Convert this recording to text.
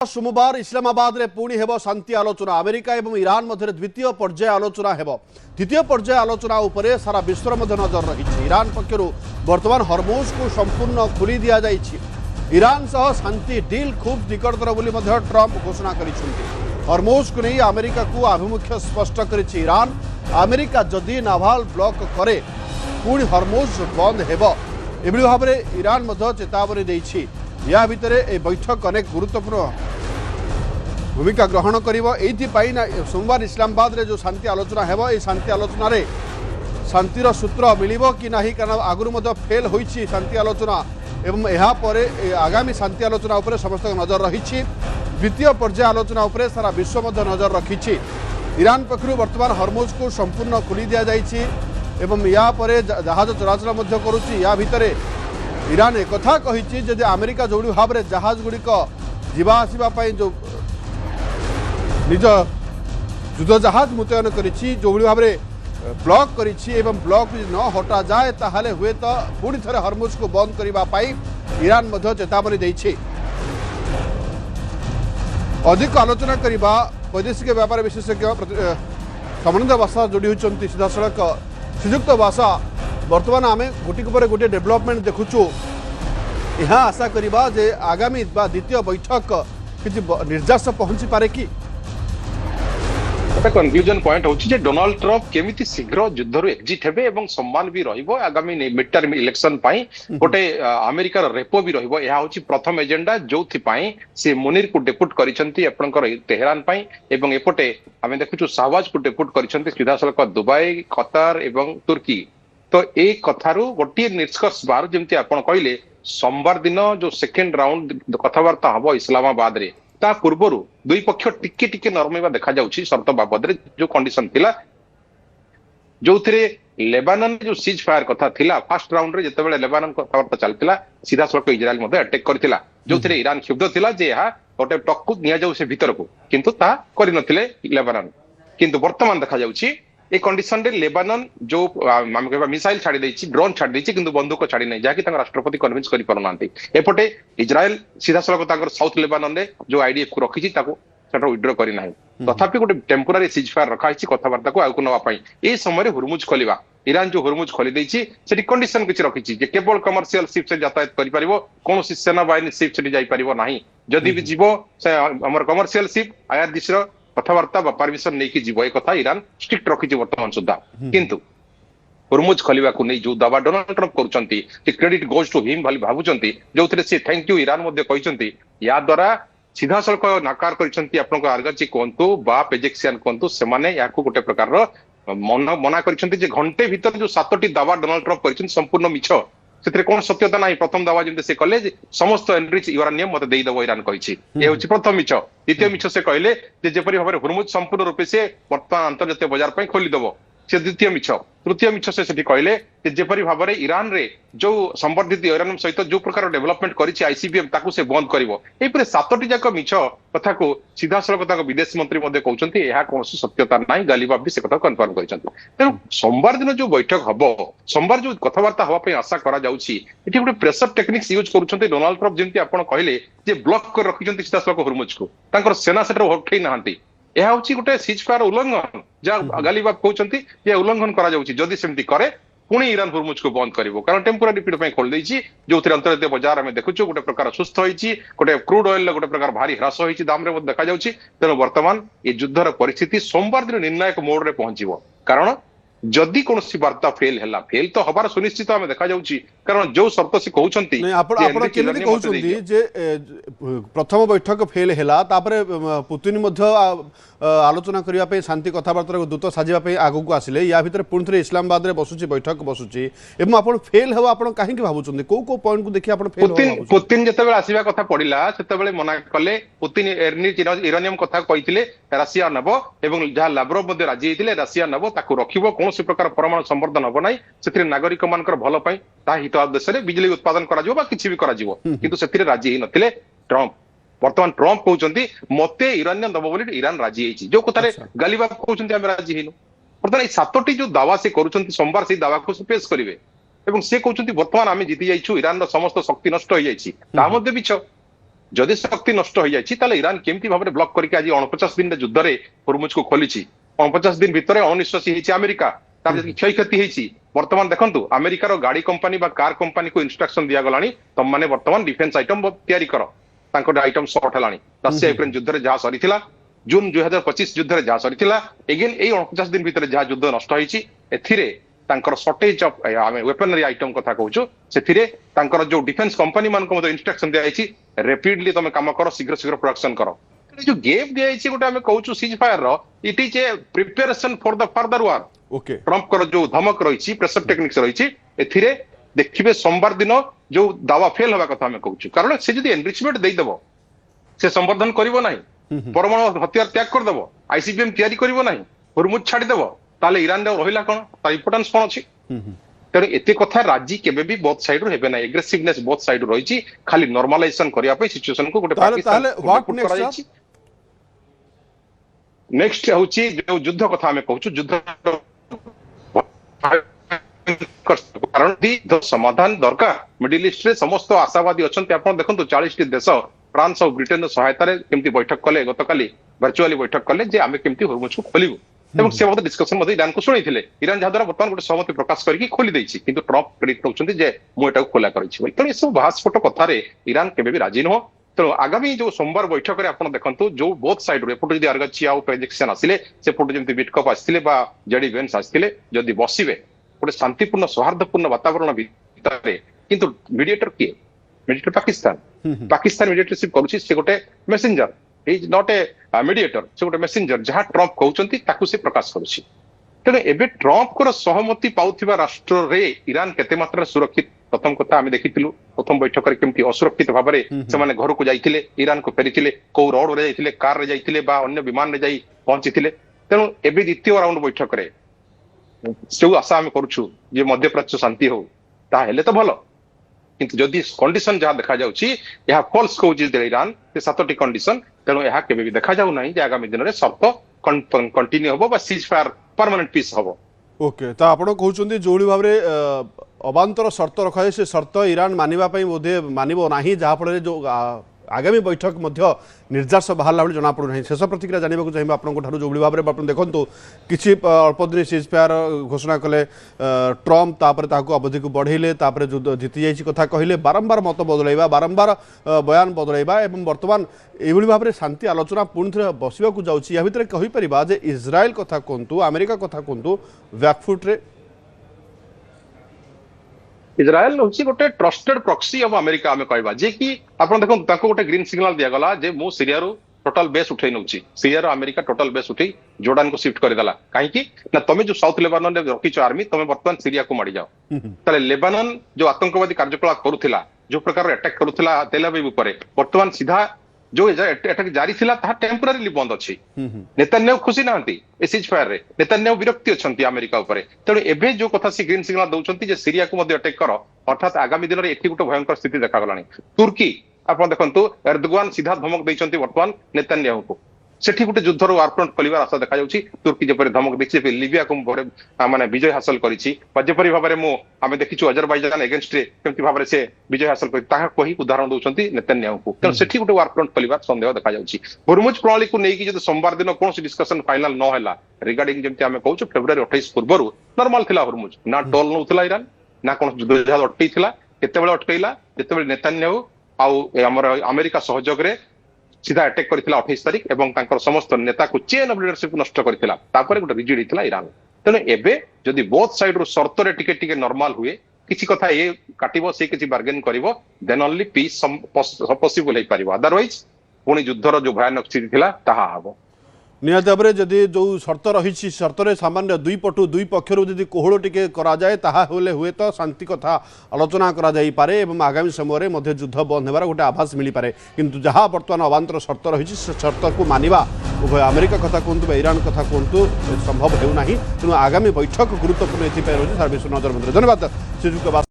सोमवार इस्लामाबाद रे पुणी हेब शांति आलोचना अमेरिका और ईरान मध्य द्वितीय पर्याय आलोचना हेब द्वितीय पर्याय आलोचना उपरे सारा विश्वर मध्य नजर रही ईरान पक्षर वर्तमान हरमुज को संपूर्ण खोली दि जाइए ईरान सह शांति डील खूब निकटतर बोली ट्रंप घोषणा करिसेंति हरमुज को नहीं अमेरिका को आभिमुख्य स्पष्ट करिछि ईरान अमेरिका जदि नाभाल ब्लॉक करे पुणी हरमुज बंद हेब एभली भाव में ईरान मध्य चेतावनी देछि या भितर ए बैठक अनेक गुरुत्वपूर्ण भूमिका ग्रहण कर सोमवार इस्लामाबाद रे जो शांति आलोचना हेब ए शांति आलोचना रे शांतिर सूत्र मिलिबो कि नहीं कारण आगुरु मध्य फेल होईछि शांति आलोचना एवं यहाँ पर आगामी शांति आलोचना उपरे समस्त नजर रही द्वितीय पर्याय आलोचना उपरे सारा विश्व मध्य नजर रखी ईरान पक्षर वर्तमान हरमुज को संपूर्ण खोली दि जाइछि एवं या पर जहाज चलाचल मध्य करुछि या भितर ईरान एक कथा कही जदि अमेरिका जो भाव में जहाज गुड़िक जावासवाई जो निज युद्ध जहाज मुतयन करी भाव में ब्लॉक करी ब्लॉक न हटा जाए ताहले हुए तो पुणी थे हरमुज को बंद करने ईरान मध्य चेतावनी देछि अधिक आलोचना करने वैदेशिक व्यापार विशेषज्ञ समन्वय बासा जोड़ी होती सीधा सड़क श्रीजुक्त बासा वर्तमान आम गोटे पर गोटे डेभलपमेंट देखुचु यहाँ आशा करवा जे आगामी द्वितीय बैठक किसी निर्जास पहुंची पारे कि कन्क्लूजन पॉइंट होची जे डोनाल्ड ट्रंप केमिति शीघ्र युद्ध एक्जिट हेबे एवं सम्मान भी रहिबो आगामी मिड टर्म इलेक्शन पाई गोटे अमेरिका रेपो भी रहिबो यह होची प्रथम एजेंडा जोथि पाई से मुनीर को डेपुट करिसंती आपनकर तेहरान पाई एवं एपटे आमे देखुछु शाहबाज को डेपुट करिसंती सीधासलख दुबई कतार एवं तुर्की तो ए कथारु गोटे निष्कर्ष बाहर जमती आपण कहले सोमवार दिन जो सेकेंड राउंड कथबार्ता हम इस्लामाबाद रे ता पूर्वर दुई पक्ष टिके टिके नरमेवा देखा जाउछि शर्त बाबद रे जो कंडीशन थिला जो थिरे लेबानन जो सीज फायर कथा थिला फर्स्ट राउंड रे जते बेले लेबानन कथबार्ता चलतिला सीधा सड़क इजराइल मध्ये अटैक करथिला जो थिरे ईरान क्षुब्ध थिला जे हा गोटे टक्कु निया जाउ से भीतर को किंतु ता करि नथिले लेबानन किंतु वर्तमान देखा जाउछि ए कंडीशन रे लेबानन जो हम कहबा मिसाइल छाड़ी देछि ड्रोन छाड़ी देछि किंतु बंदूक छाड़ी नै जाकि तांगर राष्ट्रपति कन्विंस करि परनांती एपटे इजराइल सीधा सलक तांगर साउथ लेबानन रे जो आईडीएफ को रखिछि ताको सेटा विथड्रॉ करि नाही तथापि गोटे टेम्पोरारी सीज फायर रखा हिछि कथाबार्ता को आगु नवा पई ए समय रे हुरमुज खोलिबा ईरान जो हुरमुज खोली देछि सेठी कंडीशन किछि रखिछि जे केवल कमर्शियल शिप से यातायात करि परिबो कोनोसी सेना बाहिनी शिप से जाई परिबो नाही जदि भी जीवो से हमर कमर्शियल शिप आईआरडीसी रो कथबार्ता परमिशन नहीं कि जीव एक ईरान स्ट्रिक्ट रखी वर्तमान सुधा किंतु हुरमुज खोलिबा को नहीं जो दावा डोनाल्ड ट्रंप करूछंती कि क्रेडिट गोज टू हिम भली भाबुछंती जोथिरे से थैंक यू ईरान मध्ये कहिसंती या द्वारा सीधा सड़क नाकार करिसंती आपनको आर्गची कोंतु बा पेजेक्सियन कोंतु से माने याको गोटे प्रकार रो मना करिसंती जे घंटे भीतर जो 7टी दावा डोनाल्ड ट्रंप करिसंती संपूर्ण मिछ से कौन सत्यता ना प्रथम दावा जमी से कले समस्त एनरिच यूरानियम मत देदेव ईरान कही ये हूँ प्रथम मिछ द्वितीय मिछ से कहले जेपरी भाव में हुरमुज संपूर्ण रूपे से वर्तमान अंतर्जातीय बाजार पर खोलीदेव से द्वितीय मिछ तृतीय मिछ से कहले जेपरी भाव में ईरान रे जो संवर्धित यूरानियम सहित जो प्रकार डेवलपमेंट करिछि आईसीबीएम ताकू से बंद करिवो एपरे 7टी जाक मिछ कथा को सीधा सड़क विदेश मंत्री मध्ये कहउछंती एहा कोनोसी सत्यता नाही गालिबाब भी से कथा कन्फर्म करिसंती तेणु सोमवार दिन जो बैठक हबो सोमवार जो कथबार्ता हवा पे आशा करा जाउछि एठी गोटे प्रेशर टेक्निक्स यूज करूछंती डोनाल्ड ट्रंप जेंती आपण कहले जे ब्लॉक कर रखिसंती सीधा सड़क हुरमुज को तांकर सेना सेटर हटै नाहंती यह हूँ गोटे सीज फायर उल्लंघन जहाँ गालिबाब कहते ये उल्लंघन करा जदि सेमती करे पुणी ईरान हुरमुज को बंद करिवो कारण टेम्पोरारी पीरियड खोल देछि जो अंतर्जातीय बाजार में देखुछु गोटे प्रकार सुस्थ होइछि गोटे क्रूड ऑयल गोटे प्रकार भारी ह्रास होइछि दाम रे देखा जाउछि तेणु वर्तमान ये युद्धर परिस्थिति सोमवार दिन निर्णायक मोड रे पहुंचीबो कारण जदि कौन वार्ता फेल है फेल तो हबार सुनिश्चित आम देखा जाउछि कारण जो शर्त से कहउछंती प्रथम बैठक फेल है पुतिन आलोचना करने शांति कथबार्ता दूत साजिबा आगु को आसिले या भितर पुणी थे इस्लामाबाद रे बसुची बैठक बसुची एवं आप फेल हे आप कहीं भावुं कौ पॉइंट को देखिए पुतिन जिते आसवा कथा पड़ा से मना कले पुतिन यूरानियम कथा कही रासिया नब एवं जहाँ लाव्रोव राजी होते रासिया नब ताकू रखिबो कौन प्रकार परमाणु संवर्धन हम ना से नागरिक मान भल हित उद्देश्य में बिजली उत्पादन करा किसी भी करा राजी ही नथिले ट्रंप वर्तमान ट्रंप कहते मत यूरानियम दब बोली ईरान राजी होती जो कथार गालिबाब कहते आम राजी हेनु बर्तमान ये 7टी जो दावा से करुँच सोमवार से दावा को पेश करेंगे से कहते वर्तमान आम जीति जाइछु ईरान समस्त शक्ति नष्ट हो जाए मिछ जदि शक्ति नष्ट हो जाए ताले ईरान केमती भाव ब्लॉक करके आज 49 दिन युद्ध में हुरमुज को खोली 49 दिन भितर अनिश्वासी होती अमेरिका तार क्षय क्षति होती बर्तमान देखंतु अमेरिकार गाड़ी कंपनी बा कार कंपनी को इंस्ट्रक्शन दिया गलानी तुम माने बर्तमान डिफेंस आइटम तैयारी कर तांको आइटम शॉर्ट हलानी रशिया यूक्रेन युद्ध रे जहा सरीथिला जून 2025 युद्ध रे जहा सरीथिला एगेन ए 49 दिन भितर जहा युद्ध नष्ट होईची एथिरे तांकर शॉर्टेज ऑफ वेपनरी आइटम कथा कहूछु सेथिरे तांकर जो डिफेंस कंपनी मान को मते इंस्ट्रक्शन दिया आइची रैपिडली तमे काम करो शीघ्र शीघ्र प्रोडक्शन करो जो गेप दिया आइची गोटे हमें कहूछु सीज फायर रो it is a preparation for the further war okay Trump कर जो धमक रही प्रेशर टेक्निक्स रही एथिरे देखिबे सोमवार दिन जो दावा फेल हवा कथा हमें कहूछु कारण से जदी एनरिचमेंट देई देबो से संवर्धन करिवो नाही परमाणु हथियार त्याग कर देबो आईसीबीएम तैयारी करिवो नाही हुरमुज छाडी देबो ताले ईरान रे रहिला कोन तार इंपोर्टेंस कोन अछि तेरे एते कथा राजी केबे भी बोथ साइड रो हेबे ना एग्रेसिवनेस बोथ साइड रो रहिछि खाली नॉर्मलाइजेशन करिया पे सिचुएशन को गोटे पाकिस्तान व्हाट नेक्स्ट नेक्स्ट होछि जो युद्ध कथा हमें कहूछु युद्ध कारण युद्ध समाधान दरकार मिडिल ईस्ट रे समस्त आशावादी अछंती आपण देखंतु 40 टी देश फ्रांस और ब्रिटेन सहायता रे केमती बैठक कले गतकाली वर्चुअली बैठक कले जे आमे केमती हुरमुज को खोलिबु এবং সে মধ্যে ডিসকশন মধ্যে ইরান को শুনাইଥିଲେ ইরান যাହା ଦ୍ୱାରା ବର୍ତ୍ତମାନ ଗୋଟେ ସହମତି ପ୍ରକାଶ କରିକି ଖୋଲି ଦେଇଛି କିନ୍ତୁ ଟ୍ରମ୍ପ କ୍ରେଡିଟ୍ ନଉଛନ୍ତି ଯେ ମୁଁ ଏଟାକୁ ଖୋଲା କରିଛି ବୋଲି ତେଣୁ ଏସବୁ ବାହାସ୍ଫୋଟ କଥାରେ ଇରାନ କେବେ ବି ରାଜି ନୁହଁ ତେଣୁ ଆଗାମୀ ଯୋଉ ସୋମବାର ବୈଠକରେ ଆପଣ ଦେଖନ୍ତୁ ଯୋଉ ବୋଥ ସାଇଡରୁ ଏପଟୁ ଯଦି ଆର୍ଗାଚି ଆଉ ପ୍ରେଜେକ୍ସନ ଆସିଲେ ସେପଟୁ ଯେମିତି ବିଟକପ୍ ଆସିଥିଲେ ବା ଜେଡି ଭେନ୍ସ ଆସିଥିଲେ ଯଦି ବସିବେ ଗୋଟେ ଶାନ୍ତିପୂର୍ଣ୍ଣ ସୌହାର୍ଦ୍ଦ୍ୟପୂର୍ଣ୍ଣ ବାତାବରଣ ଭିତରେ କିନ୍ତୁ ମିଡିଏଟର କିଏ ମିଡିଏଟର ପାକିସ୍ତାନ ମିଡିଏଟରସିପ କରୁଛି ସେ ଗୋଟେ messenger is not a mediator से गोटे मेसेंजर जहां ट्रम्प कहउचंती ताकू से प्रकाश करूची तेने एबे ट्रम्प को सहमति पाउथिबा राष्ट्र रे ईरान केते मात्रा सुरक्षित प्रथम कथा आमे देखिथिलु प्रथम बैठक रे केमती असुरक्षित भाबरे से माने घर को जाइथिले ईरान को फेरिथिले को रोड रे जाइथिले कार रे जाइथिले बा अन्य विमान रे जाई पहुंचीथिले तेनु एबे द्वितीय राउंड बैठक रे से आशा आमे करूछु जे मध्य प्राच्य शांति हो ता हेले तो भलो किंतु जदि कंडीशन जहां देखा जाउची यह फॉल्स कहउची ईरान से 7टी कंडीशन तेणु यह केबे भी देखा जाउ नाही जे आगामी दिन रे शर्त कंटिन्यू होबो बा सीज फायर परमानेंट पीस होबो ओके तो आपण कहउचंदी जोड़ी भाबरे अबांतर शर्त रखाए से शर्त ईरान मानिबा पई बोधे मानिबो नाही जहा फଳରେ जो आगामी बैठक मध्य निर्जास बाहर भाई जना पड़ू ना शेष प्रतिक्रिया जानवा चाहिए आपंठ जो भाव में देखो किसी अल्प दिन सीज फायर घोषणा कले ट्रम्प तापर अवधि को बढ़ेले युद्ध जीति जाइए कथा कहले बारंबार मत बदलैबा बारंबार बयान बदलैबा एवं बर्तमान यही भाव में शांति आलोचना पुणी थे बसवा जाऊँगी या भितर कहीपर जे इज्राएल कथा कहतु अमेरिका कथा कहतु बैकफुट्रे इज्राएल होची गोटे ट्रस्टेड प्रॉक्सी ऑफ अमेरिका हमें कहबा जे कि आपण देखो ताको गोटे ग्रीन सिग्नल दिया गला जे मो सीरिया रो टोटल बेस उठै नउची सीरिया रो अमेरिका टोटल बेस उठै जोर्डान को शिफ्ट कर देला काहे कि ना तमे जो साउथ लेबानन रे रखिचो आर्मी तमे वर्तमान सीरिया को माडी जाओ तले लेबानन जो आतंकवादी कार्यकलाप करूथिला जो प्रकार अटैक करूथिला तेल अवीव ऊपर वर्तमान सीधा जो अटैक जारी थिला ता टेम्पररी बंद अछि नेतन्याहु खुशी नांती ए सीज फायर रे नेतन्याहु विरक्ति अछंती अमेरिका ऊपर तेणु एबे जो कथा सी ग्रीन सिग्नल दउछंती जे सीरिया को मध्ये अटैक करो अर्थात आगामी दिन रे एठी गुटे भयंकर स्थिति देखा गलानी तुर्की आपण देखंतु एर्दोगान सीधा धमक दैछंती वर्तमान नेतन्याहु को सेठी गुटे युद्धर वारफ्रंट खोलिबार आशा देखा जाउची तुर्की जेपरि धमक दैछि जे लिबिया को माने विजय हासिल करिछि जेपरि भाबरे मो आमे देखिछु अजरबैजान अगेंस्ट रे केमति भाबरे से विजय हासिल करि ताहा कहि उदाहरण दउछंती नेतन्याहु को तेणु सेठी गुटे वारफ्रंट खोलिबार संदेह देखा जाउची हुरमुज प्रणाली को नेकी जदि सोमवार दिन कोनसी डिस्कशन फाइनल न होला रिगार्डिंग जेमति आमे कहूछु फेब्रुआरी 28 पूर्वरु नॉर्मल थिला हुरमुज ना टोल नउथिला ईरान ना कोन युद्ध जहाज अटकै थिला केतेबेले अटकैला जेतेबेले नेतन्याहु आउ हमर अमेरिका सहयोग रे सीधा अटैक करथिला 28 तारिख एवं तांकर समस्त नेता को चेन ऑफ लीडरशिप नष्ट करथिला तापर गोटे रिजिड हितला ईरान तेने एबे जदि बोथ साइड रो शर्त रे टिके टिके नॉर्मल हुए किछि कथा ए काटिबो से किछि बार्गेन करिवो देन ओनली पीस पॉसिबल हे परिबो अदरवाइज पुणी युद्धर जो भयानक स्थिति थिला ताहा हबो निहत भाव जदि जो शर्त रही शर्तर सामान्य दुई पटु दुई पक्षर जदि कोहल टिके कराए ताहले हुए तो शांति कथा आलोचना करारे और आगामी समय में युद्ध बंद होबार गोटे आभास मिल पारे किंतु जहाँ बर्तमान अवांतर शर्त रही शर्त को मानिबा उभय अमेरिका कथा कहतु ईरान कथा कहतु संभव होना तेणु आगामी बैठक गुरुत्वपूर्ण एथपाई रही सारा विश्व नजर मंदिर धन्यवाद श्रीजुक्त।